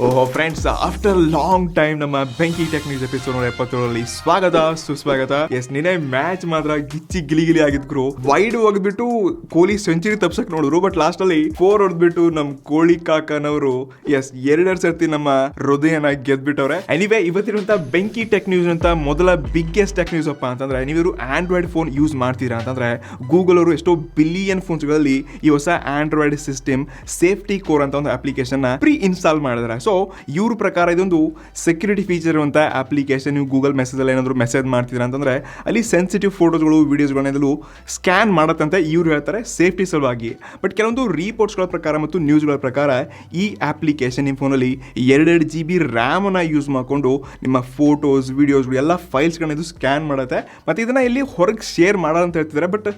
ಓಹೋ friends, after long time ನಮ್ಮ ಬೆಂಕಿ ಟೆಕ್ ನ್ಯೂಸ್ ಎಪಿಸೋಡ್ 170 ಸ್ವಾಗತ ಸುಸ್ವಾಗತ. ಎಸ್, ನಿನ್ನೆ ಮ್ಯಾಚ್ ಮಾತ್ರ ಗಿಚ್ಚಿ ಗಿಲಿ ಆಗಿದ್ರು. ವೈಡ್ ಹೋಗ್ಬಿಟ್ಟು ಕೊಹ್ಲಿ ಸೆಂಚುರಿ ತಪ್ಸಕ್ ನೋಡಿದ್ರು, ಬಟ್ ಲಾಸ್ಟ್ ಅಲ್ಲಿ 4 ಹೊಡೆದ್ಬಿಟ್ಟು ನಮ್ ಕೋಹ್ಲಿ ಕಾಕನವರು ಎರಡೆರಡು ಸರ್ತಿ ನಮ್ಮ ಹೃದಯನ ಗೆದ್ಬಿಟ್ಟವ್ರೆ. ಎನಿವೇ, ಇವತ್ತಿರುವಂತ ಬೆಂಕಿ ಟೆಕ್ ನ್ಯೂಸ್ ಅಂತ ಮೊದಲ ಬಿಗ್ಗೆಸ್ಟ್ ಟೆಕ್ ನ್ಯೂಸ್ ಅಪ್ಪ ಅಂತಂದ್ರೆ, ನೀವು ಆಂಡ್ರಾಯ್ಡ್ ಫೋನ್ ಯೂಸ್ ಮಾಡ್ತೀರಾ ಅಂತಂದ್ರೆ, ಗೂಗಲ್ ಅವರು ಎಷ್ಟೋ ಬಿಲಿಯನ್ ಫೋನ್ಸ್ ಗಳಲ್ಲಿ ಈ ಹೊಸ ಆಂಡ್ರಾಯ್ಡ್ ಸಿಸ್ಟಮ್ ಸೇಫ್ಟಿ ಕೋರ್ ಅಂತ ಒಂದು ಅಪ್ಲಿಕೇಶನ್ ನ ಪ್ರೀ ಇನ್ಸ್ಟಾಲ್ ಮಾಡಿದ್ರೆ. ಸೊ ಇವ್ರ ಪ್ರಕಾರ ಇದೊಂದು ಸೆಕ್ಯೂರಿಟಿ ಫೀಚರ್ ಇರುವಂತ ಅಪ್ಲಿಕೇಶನ್. ನೀವು ಗೂಗಲ್ ಮೆಸೇಜ್ ಅಲ್ಲಿ ಏನಾದ್ರು ಮೆಸೇಜ್ ಮಾಡ್ತೀರಾ ಅಂತಂದ್ರೆ ಅಲ್ಲಿ ಸೆನ್ಸಿಟಿವ್ ಫೋಟೋಸ್ಗಳು ವಿಡಿಯೋಸ್ಗಳನ್ನೆಲ್ಲೂ ಸ್ಕ್ಯಾನ್ ಮಾಡತ್ತಂತೆ ಇವ್ರು ಹೇಳ್ತಾರೆ, ಸೇಫ್ಟಿ ಸಲುವಾಗಿ. ಬಟ್ ಕೆಲವೊಂದು ರಿಪೋರ್ಟ್ಸ್ಗಳ ಪ್ರಕಾರ ಮತ್ತು ನ್ಯೂಸ್ಗಳ ಪ್ರಕಾರ ಈ ಅಪ್ಲಿಕೇಶನ್ ನಿಮ್ಮ ಫೋನಲ್ಲಿ 2 GB ರ್ಯಾಮನ್ನ ಯೂಸ್ ಮಾಡಿಕೊಂಡು ನಿಮ್ಮ ಫೋಟೋಸ್ ವಿಡಿಯೋಸ್ಗಳು ಎಲ್ಲ ಫೈಲ್ಸ್ಗಳನ್ನ ಇದು ಸ್ಕ್ಯಾನ್ ಮಾಡುತ್ತೆ. ಮತ್ತು ಇದನ್ನ ಇಲ್ಲಿ ಹೊರಗೆ ಶೇರ್ ಮಾಡೋದು ಅಂತ ಹೇಳ್ತಿದ್ದಾರೆ. ಬಟ್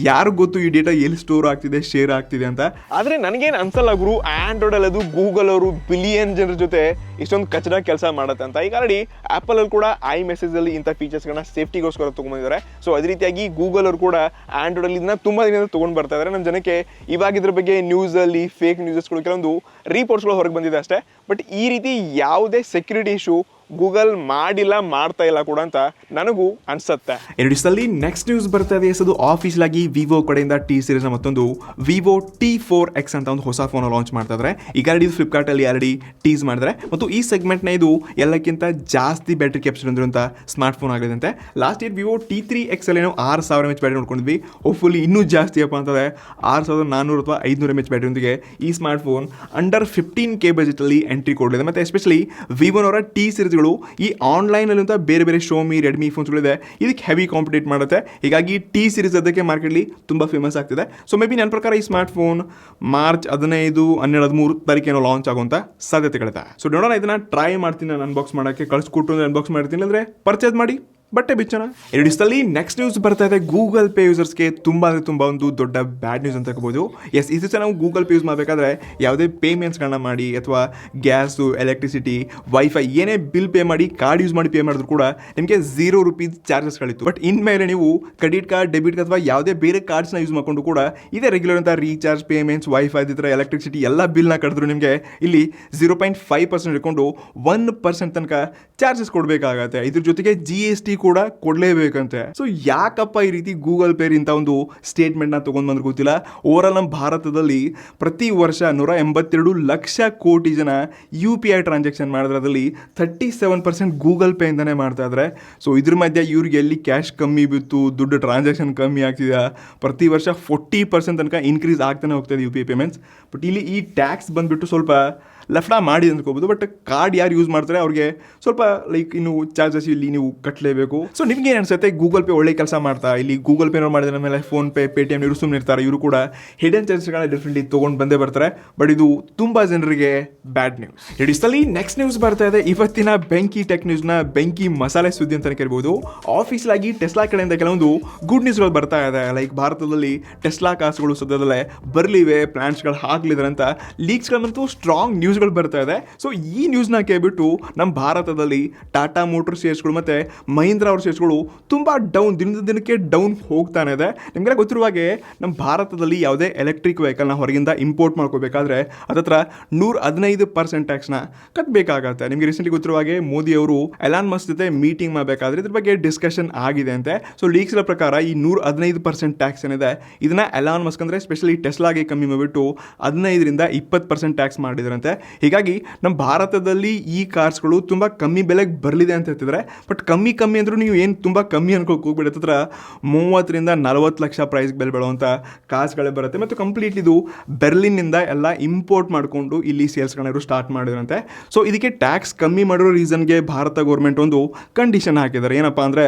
ಯಾರು ಗೊತ್ತು ಈ ಡೇಟಾ ಎಲ್ಲಿ ಸ್ಟೋರ್ ಆಗ್ತಿದೆ, ಶೇರ್ ಆಗ್ತಿದೆ ಅಂತ. ಆದರೆ ನನಗೇನು ಅನ್ಸಲ್ಲ ಗುರು, ಆಂಡ್ರಾಯ್ಡ್ ಅಲ್ಲಿ ಅದು ಗೂಗಲ್ ಅವರು ಬಿಲಿಯನ್ ಜನರ ಜೊತೆ ಇಷ್ಟೊಂದು ಕಚಡ ಕೆಲಸ ಮಾಡತ್ತೆ ಅಂತ. ಈಗ ಆಲ್ರೆಡಿ ಆಪಲ್ ಅಲ್ಲಿ ಕೂಡ ಐ ಮೆಸೇಜ್ ಅಲ್ಲಿ ಇಂಥ ಫೀಚರ್ಸ್ಗಳನ್ನ ಸೇಫ್ಟಿಗೋಸ್ಕರ ತಗೊಂಡಿದ್ದಾರೆ. ಸೊ ಅದೇ ರೀತಿಯಾಗಿ ಗೂಗಲ್ ಅವರು ಕೂಡ ಆಂಡ್ರಾಯ್ಡ್ ಅಲ್ಲಿ ಇದನ್ನ ತುಂಬಾ ದಿನದಿಂದ ತಗೊಂಡು ಬರ್ತಾ ಇದ್ದಾರೆ. ನಮ್ಮ ಜನಕ್ಕೆ ಇವಾಗ ಇದ್ರ ಬಗ್ಗೆ ನ್ಯೂಸ್ ಅಲ್ಲಿ ಫೇಕ್ ನ್ಯೂಸಸ್ಗಳು ಕೆಲವೊಂದು ರಿಪೋರ್ಟ್ಸ್ಗಳು ಹೊರಗೆ ಬಂದಿದೆ ಅಷ್ಟೇ. ಬಟ್ ಈ ರೀತಿ ಯಾವುದೇ ಸೆಕ್ಯೂರಿಟಿ ಇಶ್ಯೂ ಗೂಗಲ್ ಮಾಡಿಲ್ಲ, ಮಾಡ್ತಾ ಇಲ್ಲ ಕೂಡ ಅಂತ ನನಗೂ ಅನ್ಸುತ್ತೆ. ಎರಡು ದಿವಸದಲ್ಲಿ ನೆಕ್ಸ್ಟ್ ನ್ಯೂಸ್ ಬರ್ತಾ ಇದೆ. ಅದು ಆಫೀಷಿಯಲ್ ಆಗಿ ವಿವೋ ಕಡೆಯಿಂದ ಟಿ ಸೀರೀಸ್ ಮತ್ತೊಂದು ವಿವೋ T4X ಅಂತ ಒಂದು ಹೊಸ ಫೋನ್ ಲಾಂಚ್ ಮಾಡ್ತಾ ಇದ್ದಾರೆ. ಈಗ ಆಲ್ರೆಡಿ ಫ್ಲಿಪ್ಕಾರ್ಟ್ ಅಲ್ಲಿ ಆಲ್ರೆಡಿ ಟೀಸ್ ಮಾಡಿದ್ರೆ, ಮತ್ತು ಈ ಸೆಗ್ಮೆಂಟ್ ನ ಇದು ಎಲ್ಲಕ್ಕಿಂತ ಜಾಸ್ತಿ ಬ್ಯಾಟ್ರಿ ಕ್ಯಾಪ್ಚರ್ ಹೊಂದಿರುವಂತ ಸ್ಮಾರ್ಟ್ ಫೋನ್ ಆಗಿದಂತೆ. ಲಾಸ್ಟ್ ಇಯರ್ ವಿವೋ T3X ಅಲ್ಲಿ ಏನೋ 6000 mAh ಬ್ಯಾಟ್ರಿ ನೋಡ್ಕೊಂಡಿದ್ವಿ. ಹೋಪ್ಫುಲಿ ಇನ್ನೂ ಜಾಸ್ತಿ ಅಪ್ಪ ಅಂತಂದ್ರೆ 6400 ಅಥವಾ 500 mAh ಬ್ಯಾಟ್ರಿಯೊಂದಿಗೆ ಈ smart phone under 15K budget ಅಲ್ಲಿ ಎಂಟ್ರಿ ಕೊಡಲಿದೆ. ಮತ್ತೆ ಎಸ್ಪೆಷಲಿ ವಿವೋನವರ ಟಿ ಸೀರೀಸ್ ಈ ಆನ್ಲೈನ್ ಅಲ್ಲಿ ಅಂತ ಬೇರೆ ಬೇರೆ ಶೋಮಿ ರೆಡ್ಮಿ ಫೋನ್ಸ್ಗಳಿದೆ, ಇದಕ್ಕೆ ಹೆವಿ ಕಾಂಪಿಟೇಟ್ ಮಾಡುತ್ತೆ. ಹೀಗಾಗಿ ಟಿ ಸೀರೀಸ್ ಅದಕ್ಕೆ ಮಾರ್ಕೆಟ್ಲಿ ತುಂಬಾ ಫೇಮಸ್ ಆಗ್ತಿದೆ. ಸೊ ಮೇ ಬಿ ನನ್ನ ಪ್ರಕಾರ ಈ ಸ್ಮಾರ್ಟ್ ಫೋನ್ ಮಾರ್ಚ್ 15, 12, 13 ತಾರೀಕೇನೋ ಲಾಂಚ್ ಆಗುವಂತ ಸಾಧ್ಯತೆಗಳಿದೆ. ಸೊ ನೋಡೋಣ, ಇದನ್ನ ಟ್ರೈ ಮಾಡ್ತೀನಿ, ನಾನು ಅನ್ಬಾಕ್ಸ್ ಮಾಡೋಕ್ಕೆ ಕಳಿಸ್ಕೊಟ್ಟು ಅನ್ಬಾಕ್ಸ್ ಮಾಡ್ತೀನಿ, ಅಂದ್ರೆ ಪರ್ಚೇಸ್ ಮಾಡಿ ಬಟ್ಟೆ ಬಿಚ್ಚೋಣ. ಎರಡು ದಿವಸದಲ್ಲಿ ನೆಕ್ಸ್ಟ್ ನ್ಯೂಸ್ ಬರ್ತಾ ಇದೆ. ಗೂಗಲ್ ಪೇ ಯೂಸರ್ಸ್ಗೆ ತುಂಬಾ ಒಂದು ದೊಡ್ಡ ಬ್ಯಾಡ್ ನ್ಯೂಸ್ ಅಂತ ಹೇಳ್ಬೋದು. ಎಸ್, ಈ ದಿವಸ ನಾವು ಗೂಗಲ್ ಪೇ ಯೂಸ್ ಮಾಡಬೇಕಾದ್ರೆ ಯಾವುದೇ ಪೇಮೆಂಟ್ಸ್ಗಳನ್ನ ಮಾಡಿ ಅಥವಾ ಗ್ಯಾಸು, ಎಲೆಕ್ಟ್ರಿಸಿಟಿ, ವೈಫೈ ಏನೇ ಬಿಲ್ ಪೇ ಮಾಡಿ ಕಾರ್ಡ್ ಯೂಸ್ ಮಾಡಿ ಪೇ ಮಾಡಿದ್ರು ಕೂಡ ನಿಮಗೆ ₹0 ಚಾರ್ಜಸ್ಗಳಿತ್ತು. ಬಟ್ ಇನ್ಮೇಲೆ ನೀವು ಕ್ರೆಡಿಟ್ ಕಾರ್ಡ್, ಡೆಬಿಟ್ ಕಾರ್ಡ್ ಅಥವಾ ಯಾವುದೇ ಬೇರೆ ಕಾರ್ಡ್ಸ್ನ ಯೂಸ್ ಮಾಡಿಕೊಂಡು ಕೂಡ ಇದೇ ರೆಗ್ಯುಲರ್ ಅಂತ ರೀಚಾರ್ಜ್, ಪೇಮೆಂಟ್ಸ್, ವೈಫೈ ಇದ್ರೆ ಎಲೆಕ್ಟ್ರಿಸಿಟಿ ಎಲ್ಲ ಬಿಲ್ನ ಕಟ್ಟಿದ್ರು ನಿಮಗೆ ಇಲ್ಲಿ 0.5% ಇಟ್ಕೊಂಡು 1% ತನಕ ಚಾರ್ಜಸ್ ಕೊಡಬೇಕಾಗತ್ತೆ. ಇದ್ರ ಜೊತೆಗೆ GST ಕೂಡ ಕೊಡ್ಲೇಬೇಕಂತೆ. ಸೊ ಯಾಕಪ್ಪ ಈ ರೀತಿ ಗೂಗಲ್ ಪೇ ಇಂತ ಒಂದು ಸ್ಟೇಟ್ಮೆಂಟ್ ನ ತಗೊಂಡ್ ಬಂದ್ರೆ ಗೊತ್ತಿಲ್ಲ. ಓವರ್ ಆಲ್ ನಮ್ಮ ಭಾರತದಲ್ಲಿ ಪ್ರತಿ ವರ್ಷ 182 ಲಕ್ಷ ಕೋಟಿ ಜನ UPI ಟ್ರಾನ್ಸಾಕ್ಷನ್ ಮಾಡಿದ್ರಲ್ಲಿ 37% ಗೂಗಲ್ ಪೇ ಇಂದಾನೆ ಮಾಡ್ತಾ ಇದ್ದಾರೆ. ಸೊ ಇದ್ರ ಮಧ್ಯೆ ಇವ್ರಿಗೆ ಎಲ್ಲಿ ಕ್ಯಾಶ್ ಕಮ್ಮಿ ಬಿತ್ತು, ದುಡ್ಡು ಟ್ರಾನ್ಸಾಕ್ಷನ್ ಕಮ್ಮಿ ಆಗ್ತಿದೆ. ಪ್ರತಿ ವರ್ಷ 40% ತನಕ ಇನ್ಕ್ರೀಸ್ ಆಗ್ತಾನೆ ಹೋಗ್ತದೆ UPI ಪೇಮೆಂಟ್ಸ್. ಬಟ್ ಇಲ್ಲಿ ಈ ಟ್ಯಾಕ್ಸ್ ಬಂದ್ಬಿಟ್ಟು ಸ್ವಲ್ಪ ಲೆಫ್ಟ ಮಾಡಿ ಅಂದ್ಕೋಬೋದು. ಬಟ್ ಕಾರ್ಡ್ ಯಾರು ಯೂಸ್ ಮಾಡ್ತಾರೆ ಅವ್ರಿಗೆ ಸ್ವಲ್ಪ ಲೈಕ್ ಇನ್ನು ಚಾರ್ಜಸ್ ಇಲ್ಲಿ ನೀವು ಕಟ್ಟಲೇಬೇಕು. ಸೊ ನಿಮ್ಗೆ ಏನು ಅನ್ಸುತ್ತೆ, ಗೂಗಲ್ ಪೇ ಒಳ್ಳೆ ಕೆಲಸ ಮಾಡ್ತಾ? ಇಲ್ಲಿ ಗೂಗಲ್ ಪೇ ಮಾಡಿದ್ರೆ ಮೇಲೆ ಫೋನ್ ಪೇ, ಪೇಟಿಎಂ ಇವರು ಸುಮ್ಮನೆ ಇರ್ತಾರೆ, ಇವರು ಕೂಡ ಹಿಡನ್ ಚಾರ್ಜಸ್ಗಳನ್ನ ಡೆಫಿನೆಟ್ಲಿ ತೊಗೊಂಡು ಬಂದೇ ಬರ್ತಾರೆ. ಬಟ್ ಇದು ತುಂಬಾ ಜನರಿಗೆ ಬ್ಯಾಡ್ ನ್ಯೂಸ್. ಇಡೀಸಲಿ ನೆಕ್ಸ್ಟ್ ನ್ಯೂಸ್ ಬರ್ತಾ ಇದೆ. ಇವತ್ತಿನ ಬೆಂಕಿ ಟೆಕ್ ನ್ಯೂಸ್ನ ಬೆಂಕಿ ಮಸಾಲೆ ಸುದ್ದಿ ಅಂತ ಕರಿಬಹುದು. ಆಫೀಷಿಯಲ್ ಆಗಿ ಟೆಸ್ಲಾ ಕಡೆಯಿಂದ ಕೆಲವೊಂದು ಗುಡ್ ನ್ಯೂಸ್ಗಳು ಬರ್ತಾ ಇದೆ. ಲೈಕ್ ಭಾರತದಲ್ಲಿ ಟೆಸ್ಲಾ ಕಾರ್ಸ್ಗಳು ಸದ್ಯದಲ್ಲೇ ಬರಲಿವೆ, ಪ್ಲಾನ್ಸ್ಗಳು ಹಾಕ್ಲಿದ್ದಾರೆ ಅಂತ ಲೀಕ್ಸ್ಗಳಂತೂ ಸ್ಟ್ರಾಂಗ್ ನ್ಯೂಸ್ಗಳು ಬರ್ತಾ ಇದೆ. ಸೊ ಈ ನ್ಯೂಸ್ನ ಕೇಳ್ಬಿಟ್ಟು ನಮ್ಮ ಭಾರತದಲ್ಲಿ ಟಾಟಾ ಮೋಟರ್ ಶೇರ್ಸ್ಗಳು ಮತ್ತೆ ಮಹೀಂದ್ರ ಅವ್ರ ಶೇರ್ಸ್ಗಳು ತುಂಬಾ ಡೌನ್, ದಿನದ ದಿನಕ್ಕೆ ಡೌನ್ ಹೋಗ್ತಾನೆ ಇದೆ. ನಿಮಗೆಲ್ಲ ಗೊತ್ತಿರುವ ಹಾಗೆ ನಮ್ಮ ಭಾರತದಲ್ಲಿ ಯಾವುದೇ ಎಲೆಕ್ಟ್ರಿಕ್ ವೆಹಿಕಲ್ನ ಹೊರಗಿಂದ ಇಂಪೋರ್ಟ್ ಮಾಡ್ಕೋಬೇಕಾದ್ರೆ ಅದತ್ರ 115% ಟ್ಯಾಕ್ಸ್ನ ಕಟ್ಟಬೇಕಾಗತ್ತೆ. ನಿಮಗೆ ರೀಸೆಂಟ್ಲಿ ಗೊತ್ತಿರುವ ಹಾಗೆ ಮೋದಿ ಅವರು ಎಲಾನ್ ಮಸ್ಕ್ ಜೊತೆ ಮೀಟಿಂಗ್ ಮಾಡಬೇಕಾದ್ರೆ ಇದ್ರ ಬಗ್ಗೆ ಡಿಸ್ಕಷನ್ ಆಗಿದೆ ಅಂತೆ. ಸೊ ಲೀಕ್ಸ್ಗಳ ಪ್ರಕಾರ ಈ 115% ಟ್ಯಾಕ್ಸ್ ಏನಿದೆ ಇದನ್ನ ಎಲಾನ್ ಮಸ್ಕ್ ಅಂದ್ರೆ ಸ್ಪೆಷಲಿ ಟೆಸ್ಲಾಗೆ ಕಮ್ಮಿ ಮಾಡಿಬಿಟ್ಟು 15ರಿಂದ 20% ಟ್ಯಾಕ್ಸ್ ಮಾಡಿದ್ರಂತೆ. ಹೀಗಾಗಿ ನಮ್ಮ ಭಾರತದಲ್ಲಿ ಈ ಕಾರ್ಸ್ಗಳು ತುಂಬಾ ಕಮ್ಮಿ ಬೆಲೆಗೆ ಬರಲಿದೆ ಅಂತ ಹೇಳ್ತಿದ್ದಾರೆ. ಬಟ್ ಕಮ್ಮಿ ಅಂದ್ರೂ ನೀವು ಏನು ತುಂಬಾ ಕಮ್ಮಿ ಅನ್ಕೋಕೆ ಹೋಗ್ಬಿಡಿ, ಹತ್ರ 30ರಿಂದ 40 ಲಕ್ಷ ಪ್ರೈಸ್ ಬೆಲೆ ಬೀಳುವಂಥ ಕಾರ್ಸ್ಗಳೇ ಬರುತ್ತೆ. ಮತ್ತು ಕಂಪ್ಲೀಟ್ಲಿ ಇದು ಬೆರ್ಲಿನ್ನಿಂದ ಎಲ್ಲ ಇಂಪೋರ್ಟ್ ಮಾಡಿಕೊಂಡು ಇಲ್ಲಿ ಸೇಲ್ಸ್ಗಳನ್ನ ಸ್ಟಾರ್ಟ್ ಮಾಡಿದ್ರಂತೆ. ಸೊ ಇದಕ್ಕೆ ಟ್ಯಾಕ್ಸ್ ಕಮ್ಮಿ ಮಾಡಿರೋ ರೀಸನ್ಗೆ ಭಾರತ ಗೌರ್ಮೆಂಟ್ ಒಂದು ಕಂಡೀಷನ್ ಹಾಕಿದ್ದಾರೆ. ಏನಪ್ಪ ಅಂದರೆ,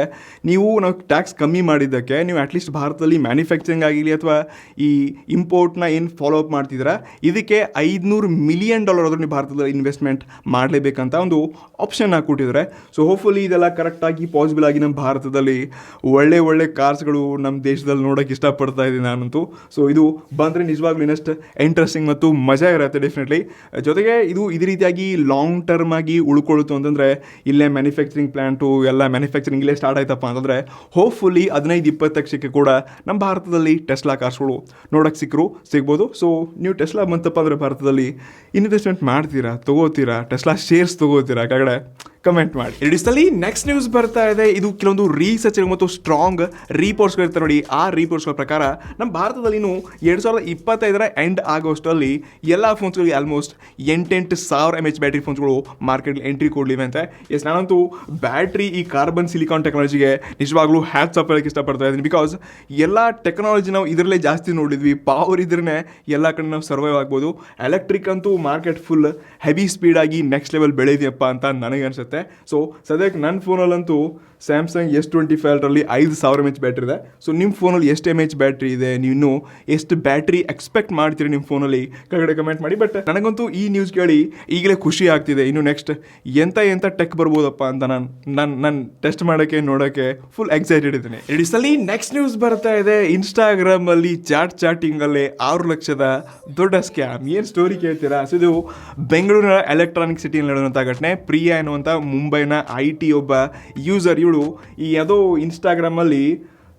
ನಾವು ಟ್ಯಾಕ್ಸ್ ಕಮ್ಮಿ ಮಾಡಿದ್ದಕ್ಕೆ ನೀವು ಅಟ್ಲೀಸ್ಟ್ ಭಾರತದಲ್ಲಿ ಮ್ಯಾನುಫ್ಯಾಕ್ಚರಿಂಗ್ ಆಗಿರಲಿ ಅಥವಾ ಈ ಇಂಪೋರ್ಟ್ನ ಏನು ಫಾಲೋ ಅಪ್ ಮಾಡ್ತಿದ್ದೀರಾ ಇದಕ್ಕೆ $500 ಮಿಲಿಯನ್ ನೀವು ಭಾರತದಲ್ಲಿ ಇನ್ವೆಸ್ಟ್ಮೆಂಟ್ ಮಾಡಲೇಬೇಕಂತ ಒಂದು ಆಪ್ಷನ್ ಹಾಕಿಕೊಟ್ಟಿದ್ದಾರೆ. ಸೊ ಹೋಪ್ಫುಲಿ ಇದೆಲ್ಲ ಕರೆಕ್ಟಾಗಿ ಪಾಸಿಬಲ್ ಆಗಿ ನಮ್ಮ ಭಾರತದಲ್ಲಿ ಒಳ್ಳೆ ಕಾರ್ಸ್ಗಳು ನಮ್ಮ ದೇಶದಲ್ಲಿ ನೋಡೋಕೆ ಇಷ್ಟಪಡ್ತಾ ಇದ್ದೀನಿ ನಾನಂತೂ. ಸೊ ಇದು ಬಂದರೆ ನಿಜವಾಗ್ಲೂ ಇನ್ನಷ್ಟು ಇಂಟ್ರೆಸ್ಟಿಂಗ್ ಮತ್ತು ಮಜಾ ಇರುತ್ತೆ ಡೆಫಿನೆಟ್ಲಿ. ಜೊತೆಗೆ ಇದು ಇದೇ ರೀತಿಯಾಗಿ ಲಾಂಗ್ ಟರ್ಮ್ ಆಗಿ ಉಳ್ಕೊಳ್ತು ಅಂತಂದರೆ ಇಲ್ಲೇ ಮ್ಯಾನುಫ್ಯಾಕ್ಚರಿಂಗ್ ಪ್ಲಾಂಟು ಎಲ್ಲ ಮ್ಯಾನುಫ್ಯಾಕ್ಚರಿಂಗ್ ಇಲ್ಲೇ ಸ್ಟಾರ್ಟ್ ಆಯ್ತಪ್ಪ ಅಂತಂದರೆ ಹೋಪ್ಫುಲಿ 15-20 ಲಕ್ಷಕ್ಕೆ ಕೂಡ ನಮ್ಮ ಭಾರತದಲ್ಲಿ ಟೆಸ್ಲಾ ಕಾರ್ಸ್ಗಳು ನೋಡೋಕ್ಕೆ ಸಿಗ್ಬೋದು. ಸೊ ನೀವು ಟೆಸ್ಲಾ ಬಂತಪ್ಪ ಅಂದರೆ ಭಾರತದಲ್ಲಿ ಇನ್ವೆಸ್ಟ್ಮೆಂಟ್ ಇನ್ವೆಸ್ಟ್ಮೆಂಟ್ ಮಾಡ್ತೀರಾ, ತಗೋತೀರಾ, ಟೆಸ್ಲಾ ಶೇರ್ಸ್ ತಗೋತೀರಾ ಕೆಳಗಡೆ ಕಮೆಂಟ್ ಮಾಡಿ. ಇಡಿಸ್ನಲ್ಲಿ ನೆಕ್ಸ್ಟ್ ನ್ಯೂಸ್ ಬರ್ತಾ ಇದೆ. ಇದು ಕೆಲವೊಂದು ರಿಸರ್ಚ್ ಮತ್ತು ಸ್ಟ್ರಾಂಗ್ ರಿಪೋರ್ಟ್ಸ್ಗಳು ಇರ್ತಾರೆ ನೋಡಿ. ಆ ರಿಪೋರ್ಟ್ಸ್ಗಳ ಪ್ರಕಾರ ನಮ್ಮ ಭಾರತದಲ್ಲಿ 2025 ಎಂಡ್ ಆಗೋಷ್ಟಲ್ಲಿ ಎಲ್ಲ ಫೋನ್ಸ್ಗಳಿಗೆ ಆಲ್ಮೋಸ್ಟ್ 8,000 mAh ಬ್ಯಾಟ್ರಿ ಫೋನ್ಸ್ಗಳು ಮಾರ್ಕೆಟ್ಗೆ ಎಂಟ್ರಿ ಕೊಡಲಿವೆ ಅಂತ. ನಾನಂತೂ ಬ್ಯಾಟ್ರಿ ಈ ಕಾರ್ಬನ್ ಸಿಲಿಕಾನ್ ಟೆಕ್ನಾಲಜಿಗೆ ನಿಜವಾಗ್ಲೂ ಹ್ಯಾಟ್ಸ್ ಆಫ್ ಹೇಳಕ್ಕೆ ಇಷ್ಟಪಡ್ತಾ ಇದ್ದೀನಿ. ಬಿಕಾಸ್ ಎಲ್ಲ ಟೆಕ್ನಾಲಜಿ ನಾವು ಇದರಲ್ಲೇ ಜಾಸ್ತಿ ನೋಡಿದ್ವಿ. ಪವರ್ ಇದ್ರೇ ಎಲ್ಲ ಕಡೆ ನಾವು ಸರ್ವೈವ್ ಆಗ್ಬೋದು. ಎಲೆಕ್ಟ್ರಿಕ್ ಅಂತೂ ಮಾರ್ಕೆಟ್ ಫುಲ್ ಹೆವಿ ಸ್ಪೀಡಾಗಿ ನೆಕ್ಸ್ಟ್ ಲೆವೆಲ್ ಬೆಳೆದಿಯಪ್ಪ ಅಂತ ನನಗೆ ಅನಿಸುತ್ತೆ. ಸೊ ಸದ್ಯಕ್ಕೆ ನನ್ನ ಫೋನಲ್ಲಂತೂ ಸ್ಯಾಮ್ಸಂಗ್ S25 5,000 mAh ಬ್ಯಾಟ್ರಿ ಇದೆ. ಸೊ ನಿಮ್ಮ ಫೋನಲ್ಲಿ ಎಷ್ಟು mAh ಬ್ಯಾಟ್ರಿ ಇದೆ, ನೀವು ಇನ್ನೂ ಎಷ್ಟು ಬ್ಯಾಟ್ರಿ ಎಕ್ಸ್ಪೆಕ್ಟ್ ಮಾಡ್ತೀರಿ ನಿಮ್ಮ ಫೋನಲ್ಲಿ ಕೆಳಗಡೆ ಕಮೆಂಟ್ ಮಾಡಿ. ಬಟ್ ನನಗಂತೂ ಈ ನ್ಯೂಸ್ ಕೇಳಿ ಈಗಲೇ ಖುಷಿ ಆಗ್ತಿದೆ. ಇನ್ನು ನೆಕ್ಸ್ಟ್ ಎಂಥ ಟೆಕ್ ಬರ್ಬೋದಪ್ಪ ಅಂತ ನಾನು ಟೆಸ್ಟ್ ಮಾಡೋಕ್ಕೆ ನೋಡೋಕ್ಕೆ ಫುಲ್ ಎಕ್ಸೈಟೆಡ್ ಇದ್ದೀನಿ. ಇಡಿಸಲ್ಲಿ ನೆಕ್ಸ್ಟ್ ನ್ಯೂಸ್ ಬರ್ತಾ ಇದೆ. ಇನ್ಸ್ಟಾಗ್ರಾಮಲ್ಲಿ ಚಾಟಿಂಗಲ್ಲಿ 6 ಲಕ್ಷದ ದೊಡ್ಡ ಸ್ಕ್ಯಾಮ್. ಏನು ಸ್ಟೋರಿ ಕೇಳ್ತೀರಾ? ಸೊ ಇದು ಬೆಂಗಳೂರಿನ ಎಲೆಕ್ಟ್ರಾನಿಕ್ ಸಿಟಿಯಲ್ಲಿ ನಡೆಯುವಂಥ ಘಟನೆ. ಪ್ರಿಯಾ ಎನ್ನುವಂಥ ಮುಂಬೈನ IT ಒಬ್ಬ ಯೂಸರ್, ಇವಳು ಈ ಯಾವುದೋ ಇನ್ಸ್ಟಾಗ್ರಾಮಲ್ಲಿ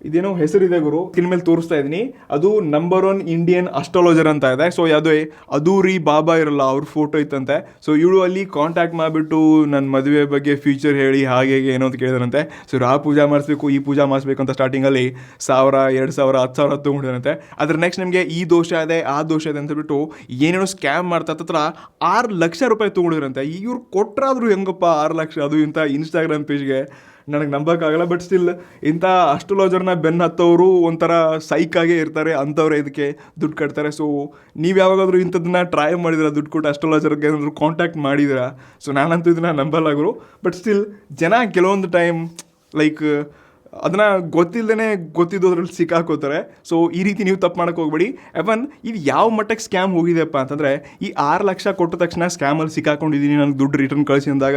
ಇದೇನೋ ಹೆಸರಿದೆ ಗುರು, ಸ್ಕ್ರೀನ್ ಮೇಲೆ ತೋರಿಸ್ತಾ ಇದ್ದೀನಿ. ಅದು ನಂಬರ್ 1 ಇಂಡಿಯನ್ ಅಸ್ಟ್ರಾಲಜರ್ ಅಂತ ಇದೆ. ಸೊ ಯಾವುದೇ ಅದೂರಿ ಬಾಬಾ ಇರಲ್ಲ, ಅವ್ರ ಫೋಟೋ ಇತ್ತಂತೆ. ಸೊ ಇವಳು ಅಲ್ಲಿ ಕಾಂಟ್ಯಾಕ್ಟ್ ಮಾಡಿಬಿಟ್ಟು ನನ್ನ ಮದುವೆ ಬಗ್ಗೆ ಫ್ಯೂಚರ್ ಹೇಳಿ ಹಾಗೆ ಏನೋ ಅಂತ ಕೇಳಿದ್ರಂತೆ. ಸೊ ಆ ಪೂಜಾ ಮಾಡಿಸ್ಬೇಕು, ಈ ಪೂಜಾ ಮಾಡಿಸ್ಬೇಕು ಅಂತ ಸ್ಟಾರ್ಟಿಂಗಲ್ಲಿ 1,000, 2,000, 10,000 ತೊಗೊಂಡಿದ್ದಾರಂತೆ. ಅದ್ರ ನೆಕ್ಸ್ಟ್ ನಿಮಗೆ ಈ ದೋಷ ಇದೆ, ಆ ದೋಷ ಇದೆ ಅಂತ ಬಿಟ್ಟು ಏನೇನೋ ಸ್ಕ್ಯಾಮ್ ಮಾಡ್ತಾ 6 ಲಕ್ಷ ರೂಪಾಯಿ ತೊಗೊಂಡಿದ್ರಂತೆ. ಇವ್ರು ಕೊಟ್ಟರಾದ್ರು ಹೆಂಗಪ್ಪ 6 ಲಕ್ಷ, ಅದು ಇಂಥ ಇನ್ಸ್ಟಾಗ್ರಾಮ್ ಪೇಜ್ಗೆ ನನಗೆ ನಂಬೋಕ್ಕಾಗಲ್ಲ. ಬಟ್ ಸ್ಟಿಲ್ ಇಂಥ ಅಸ್ಟ್ರಾಲಜರ್ನ ಬೆನ್ನು ಹತ್ತವರು ಒಂಥರ ಸೈಕಾಗೇ ಇರ್ತಾರೆ, ಅಂಥವ್ರೆ ಇದಕ್ಕೆ ದುಡ್ಡು ಕಟ್ತಾರೆ. ಸೊ ನೀವು ಯಾವಾಗಾದರೂ ಇಂಥದ್ದನ್ನ ಟ್ರೈ ಮಾಡಿದ್ರೆ, ದುಡ್ಡು ಕೊಟ್ಟು ಅಸ್ಟ್ರಾಲಜರ್ಗೆ ಏನಾದರೂ ಕಾಂಟ್ಯಾಕ್ಟ್ ಮಾಡಿದಿರಾ? ಸೊ ನಾನಂತೂ ಇದನ್ನು ನಂಬಲ್ಲಾಗರು. ಬಟ್ ಸ್ಟಿಲ್ ಜನ ಕೆಲವೊಂದು ಟೈಮ್ ಲೈಕ್ ಅದನ್ನು ಗೊತ್ತಿದ್ದೋದ್ರಲ್ಲಿ ಸಿಕ್ಕಾಕೋತಾರೆ. ಸೊ ಈ ರೀತಿ ನೀವು ತಪ್ಪು ಮಾಡೋಕ್ಕೆ ಹೋಗ್ಬೇಡಿ. ಎವನ್ ಇದು ಯಾವ ಮಟ್ಟಕ್ಕೆ ಸ್ಕ್ಯಾಮ್ ಹೋಗಿದೆಯಪ್ಪ ಅಂತಂದರೆ, ಈ 6 ಲಕ್ಷ ಕೊಟ್ಟ ತಕ್ಷಣ ಸ್ಕ್ಯಾಮಲ್ಲಿ ಸಿಕ್ಕಾಕೊಂಡಿದ್ದೀನಿ, ನನಗೆ ದುಡ್ಡು ರಿಟರ್ನ್ ಕಳಿಸಿ ಅಂದಾಗ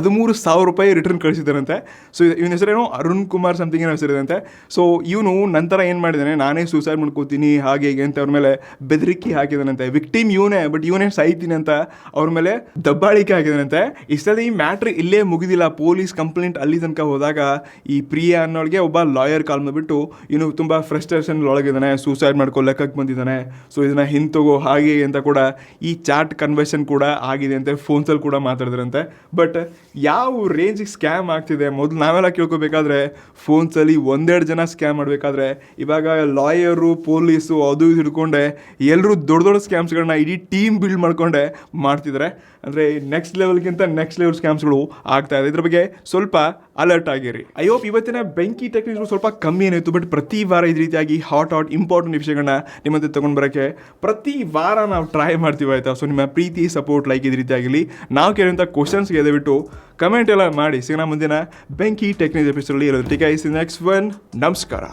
13,000 ರೂಪಾಯಿ ರಿಟರ್ನ್ ಕಳಿಸಿದ್ದಾರಂತೆ. ಸೊ ಇವನ ಹೆಸರೇನೋ ಅರುಣ್ ಕುಮಾರ್ ಸಮಥಿಂಗ್ ಏನೋ ಹೆಸರಿದಂತೆ. ಸೊ ಇವನು ನಂತರ ಏನು ಮಾಡಿದ್ದಾನೆ, ನಾನೇ ಸೂಸೈಡ್ ಮಾಡ್ಕೋತೀನಿ ಹಾಗೆ ಹೀಗೆ ಅಂತ ಅವ್ರ ಮೇಲೆ ಬೆದರಿಕೆ ಹಾಕಿದಾನಂತೆ. ವಿಕ್ಟಿಮ್ ಇವನೇ, ಬಟ್ ಇವನೇ ಸಾಯ್ತೀನಿ ಅಂತ ಅವ್ರ ಮೇಲೆ ದಬ್ಬಾಳಿಕೆ ಹಾಕಿದಾನಂತೆ. ಇಷ್ಟಲ್ಲಿ ಈ ಮ್ಯಾಟ್ರ್ ಇಲ್ಲೇ ಮುಗಿದಿಲ್ಲ. ಪೊಲೀಸ್ ಕಂಪ್ಲೇಂಟ್ ಅಲ್ಲಿ ತನಕ ಹೋದಾಗ ಈ ಪ್ರಿಯಾ ಅನ್ನೋಳಿಗೆ ಒಬ್ಬ ಲಾಯರ್ ಕಾಲ್ ಮಾಡಿಬಿಟ್ಟು ಇವನು ತುಂಬ ಫ್ರಸ್ಟ್ರೇಷನ್ ಒಳಗಿದ್ದಾನೆ, ಸೂಸೈಡ್ ಮಾಡ್ಕೊ ಲೆಕ್ಕಕ್ಕೆ ಬಂದಿದ್ದಾನೆ, ಸೊ ಇದನ್ನು ಹಿಂತಗೋ ಹಾಗೆ ಅಂತ ಕೂಡ ಈ ಚಾಟ್ ಕನ್ವರ್ಷನ್ ಕೂಡ ಆಗಿದೆ ಅಂತೆ. ಫೋನ್ಸಲ್ಲಿ ಕೂಡ ಮಾತಾಡಿದ್ರಂತೆ. ಬಟ್ ಯಾವ ರೇಂಜಿಗೆ ಸ್ಕ್ಯಾಮ್ ಆಗ್ತಿದೆ ಮೊದಲು ನಾವೆಲ್ಲ ಕೇಳ್ಕೊಬೇಕಾದ್ರೆ ಫೋನ್ಸಲ್ಲಿ 1-2 ಜನ ಸ್ಕ್ಯಾಮ್ ಮಾಡಬೇಕಾದ್ರೆ ಇವಾಗ ಲಾಯರು, ಪೊಲೀಸು ಅದು ಇದು ಹಿಡ್ಕೊಂಡೆ ಎಲ್ಲರೂ ದೊಡ್ಡ ಸ್ಕ್ಯಾಮ್ಸ್ಗಳನ್ನ ಇಡೀ ಟೀಮ್ ಬಿಲ್ಡ್ ಮಾಡ್ಕೊಂಡೆ ಮಾಡ್ತಿದ್ದಾರೆ. ಅಂದರೆ ನೆಕ್ಸ್ಟ್ ಲೆವೆಲ್ ಸ್ಕ್ಯಾಮ್ಸ್ಗಳು ಆಗ್ತಾ ಇದೆ. ಇದ್ರ ಬಗ್ಗೆ ಸ್ವಲ್ಪ ಅಲರ್ಟ್ ಆಗಿರಿ. ಐ ಹೋಪ್ ಇವತ್ತಿನ ಬೆಂಕಿ ಟೆಕ್ನಿಕ್ಸ್ಗಳು ಸ್ವಲ್ಪ ಕಮ್ಮಿ ಏನಾಯಿತು. ಬಟ್ ಪ್ರತಿ ವಾರ ಇದೇ ರೀತಿಯಾಗಿ ಹಾಟ್ ಇಂಪಾರ್ಟೆಂಟ್ ವಿಷಯಗಳನ್ನ ನಿಮ್ಮಂತೆ ತೊಗೊಂಡು ಬರೋಕ್ಕೆ ಪ್ರತಿ ವಾರ ನಾವು ಟ್ರೈ ಮಾಡ್ತೀವಿ, ಆಯಿತಾ? ಸೊ ನಿಮ್ಮ ಪ್ರೀತಿ, ಸಪೋರ್ಟ್, ಲೈಕ್ ಇದೇ ರೀತಿಯಾಗಲಿ. ನಾವು ಕೇಳುವಂಥ ಕ್ವಶನ್ಸ್ಗೆ ಎದೆಬಿಟ್ಟು ಕಮೆಂಟ್ ಎಲ್ಲ ಮಾಡಿ ಸಿಗೋಣ ಮುಂದಿನ ಬೆಂಕಿ ಟೆಕ್ನಿಕ್ಸ್ ಎಪಿಸೋಡಲ್ಲಿ ಇರೋದು. Take ice next one. ನಮಸ್ಕಾರ.